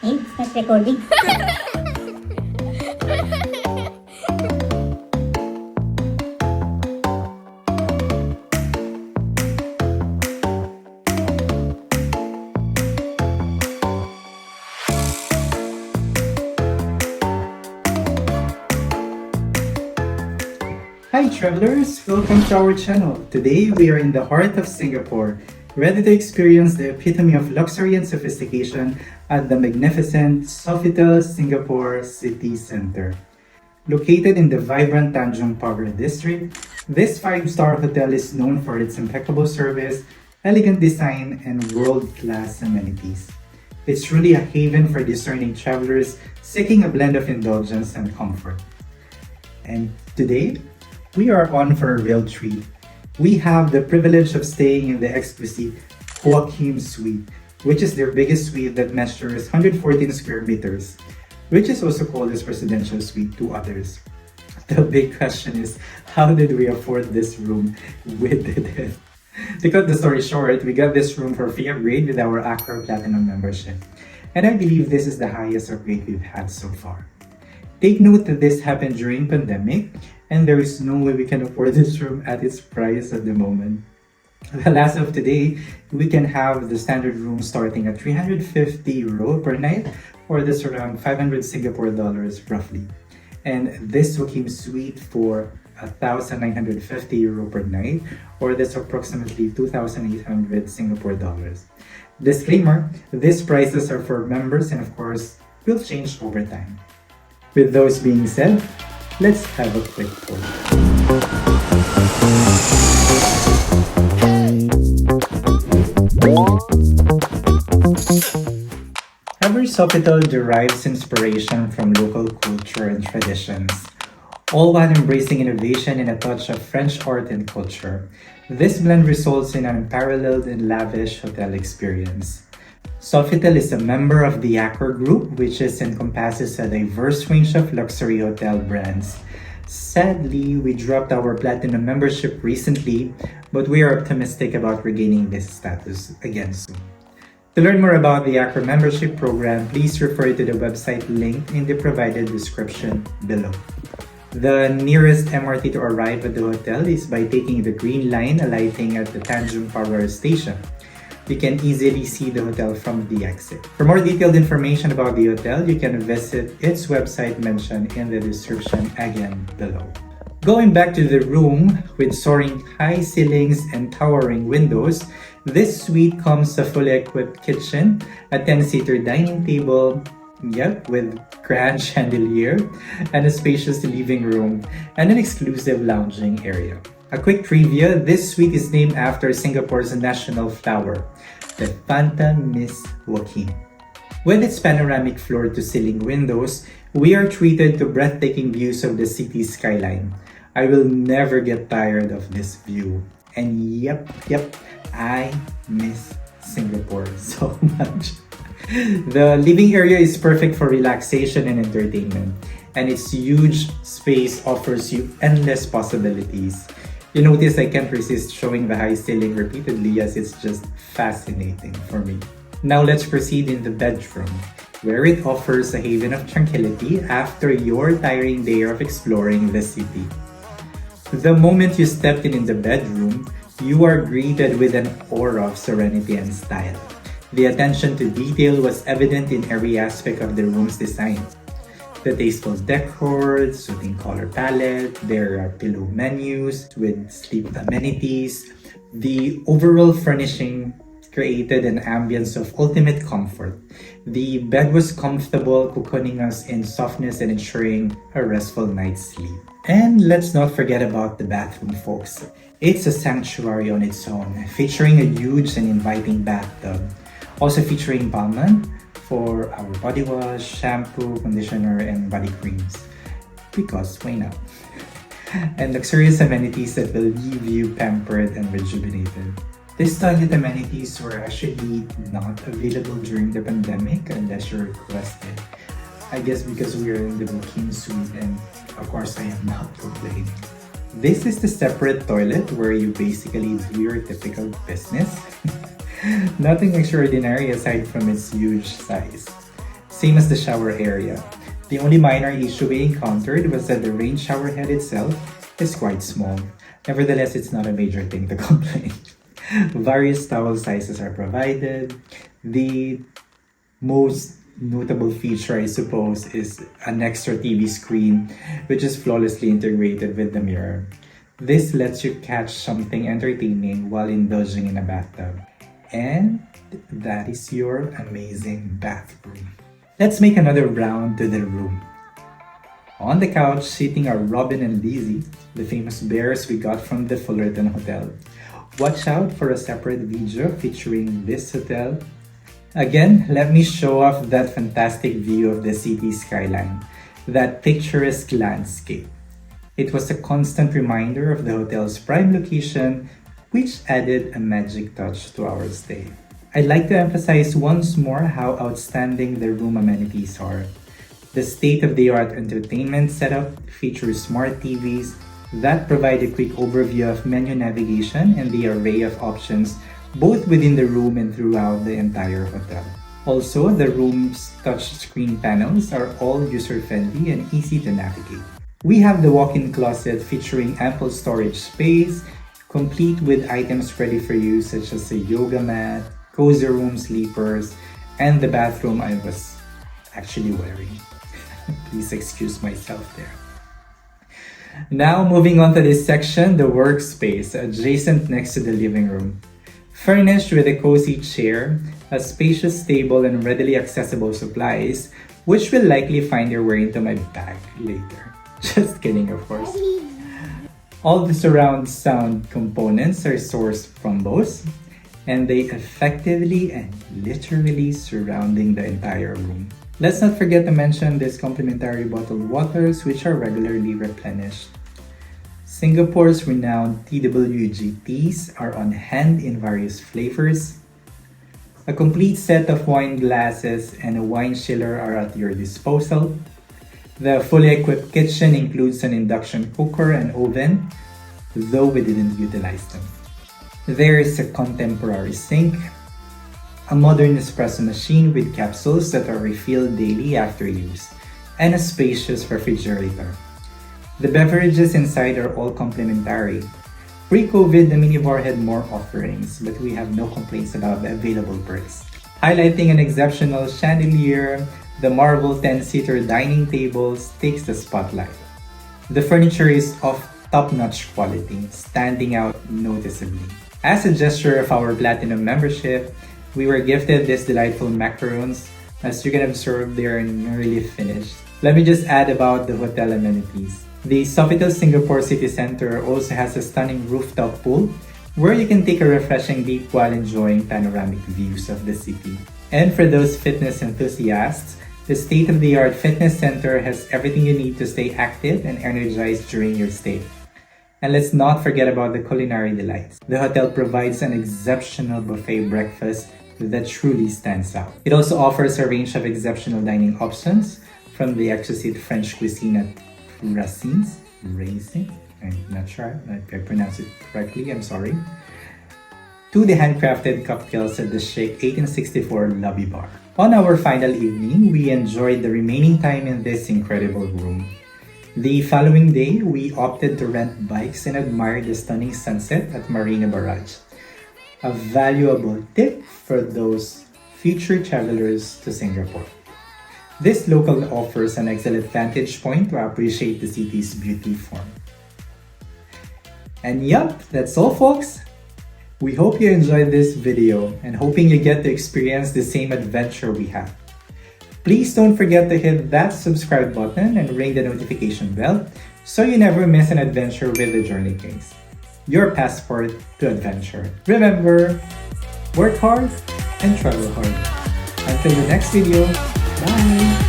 Hey, start recording. Hi travelers, welcome to our channel. Today we are in the heart of Singapore, ready to experience the epitome of luxury and sophistication at the magnificent Sofitel Singapore City Center. Located in the vibrant Tanjung Pagar district, this 5-star hotel is known for its impeccable service, elegant design, and world-class amenities. It's truly a haven for discerning travelers seeking a blend of indulgence and comfort. And today, we are on for a real treat. We have the privilege of staying in the exquisite Joachim Suite, which is their biggest suite that measures 114 square meters, which is also called as residential suite to others. The big question is, how did we afford this room? We did it. To cut the story short, we got this room for free upgrade with our Accor Platinum membership. And I believe this is the highest upgrade we've had so far. Take note that this happened during pandemic, and there is no way we can afford this room at its price at the moment. Well, as of today, we can have the standard room starting at 350 euro per night, or that's around 500 Singapore dollars roughly. And this Joachim Suite for 1,950 euro per night, or that's approximately 2,800 Singapore dollars. Disclaimer, these prices are for members and of course will change over time. With those being said, let's have a quick tour. Every Sofitel derives inspiration from local culture and traditions, all while embracing innovation and a touch of French art and culture. This blend results in an unparalleled and lavish hotel experience. Sofitel is a member of the Accor Group, which encompasses a diverse range of luxury hotel brands. Sadly, we dropped our Platinum membership recently, but we are optimistic about regaining this status again soon. To learn more about the Accor membership program, please refer to the website linked in the provided description below. The nearest MRT to arrive at the hotel is by taking the Green Line, alighting at the Tanjung Pagar station. You can easily see the hotel from the exit. For more detailed information about the hotel, you can visit its website mentioned in the description again below. Going back to the room, with soaring high ceilings and towering windows, this suite comes a fully equipped kitchen, a 10-seater dining table, with grand chandelier, and a spacious living room, and an exclusive lounging area. A quick trivia, this suite is named after Singapore's national flower, the Fanta Miss Joaquim. With its panoramic floor-to-ceiling windows, we are treated to breathtaking views of the city skyline. I will never get tired of this view. And yep, I miss Singapore so much. The living area is perfect for relaxation and entertainment, and its huge space offers you endless possibilities. You notice I can't resist showing the high ceiling repeatedly as it's just fascinating for me. Now let's proceed in the bedroom, where it offers a haven of tranquility after your tiring day of exploring the city. The moment you stepped in the bedroom, you are greeted with an aura of serenity and style. The attention to detail was evident in every aspect of the room's design. The tasteful decor, soothing color palette, there are pillow menus with sleep amenities. The overall furnishing created an ambience of ultimate comfort. The bed was comfortable, cocooning us in softness and ensuring a restful night's sleep. And let's not forget about the bathroom, folks. It's a sanctuary on its own, featuring a huge and inviting bathtub. Also featuring Balmain for our body wash, shampoo, conditioner, and body creams. Because why not? And luxurious amenities that will leave you pampered and rejuvenated. These toilet amenities were actually not available during the pandemic unless you requested. I guess because we are in the Joachim Suite, and of course I am not complaining. This is the separate toilet where you basically do your typical business. Nothing extraordinary aside from its huge size. same as the shower area. The only minor issue we encountered was that the rain shower head itself is quite small. Nevertheless, it's not a major thing to complain. Various towel sizes are provided. The most notable feature, I suppose, is an extra TV screen, which is flawlessly integrated with the mirror. This lets you catch something entertaining while indulging in a bathtub. And that is your amazing bathroom. Let's make another round to the room. On the couch, sitting are Robin and Lizzie, the famous bears we got from the Fullerton Hotel. Watch out for a separate video featuring this hotel. Again, let me show off that fantastic view of the city skyline, that picturesque landscape. It was a constant reminder of the hotel's prime location, which added a magic touch to our stay. I'd like to emphasize once more how outstanding the room amenities are. The state-of-the-art entertainment setup features smart TVs that provide a quick overview of menu navigation and the array of options both within the room and throughout the entire hotel. Also, the room's touchscreen panels are all user-friendly and easy to navigate. We have the walk-in closet featuring ample storage space, complete with items ready for use such as a yoga mat, cozy room sleepers, and the bathroom I was actually wearing. Please excuse myself there. Now moving on to this section, the workspace, adjacent next to the living room. Furnished with a cozy chair, a spacious table, and readily accessible supplies, which will likely find their way into my bag later. Just kidding, of course. All the surround sound components are sourced from Bose, and they effectively and literally surrounding the entire room. Let's not forget to mention these complimentary bottled waters, which are regularly replenished. Singapore's renowned TWG teas are on hand in various flavors. A complete set of wine glasses and a wine chiller are at your disposal. The fully equipped kitchen includes an induction cooker and oven, though we didn't utilize them. There is a contemporary sink, a modern espresso machine with capsules that are refilled daily after use, and a spacious refrigerator. The beverages inside are all complimentary. Pre-COVID, the minibar had more offerings, but we have no complaints about the available perks. Highlighting an exceptional chandelier, the marble 10-seater dining tables takes the spotlight. The furniture is of top-notch quality, standing out noticeably. As a gesture of our Platinum membership, we were gifted these delightful macaroons. As you can observe, they are nearly finished. Let me just add about the hotel amenities. The Sofitel Singapore City Center also has a stunning rooftop pool where you can take a refreshing dip while enjoying panoramic views of the city. And for those fitness enthusiasts, the state-of-the-art fitness center has everything you need to stay active and energized during your stay. And let's not forget about the culinary delights. The hotel provides an exceptional buffet breakfast that truly stands out. It also offers a range of exceptional dining options, from the exquisite French cuisine at Racine's, I'm not sure if I pronounced it correctly, I'm sorry, to the handcrafted cocktails at the chic 1864 lobby bar. On our final evening, we enjoyed the remaining time in this incredible room. The following day, we opted to rent bikes and admire the stunning sunset at Marina Barrage. A valuable tip for those future travelers to Singapore. This local offers an excellent vantage point to appreciate the city's beauty form. And yup, that's all folks. We hope you enjoyed this video and hoping you get to experience the same adventure we have. Please don't forget to hit that subscribe button and ring the notification bell so you never miss an adventure with the Journey Kings. Your passport to adventure. Remember, work hard and travel hard. Until the next video, bye!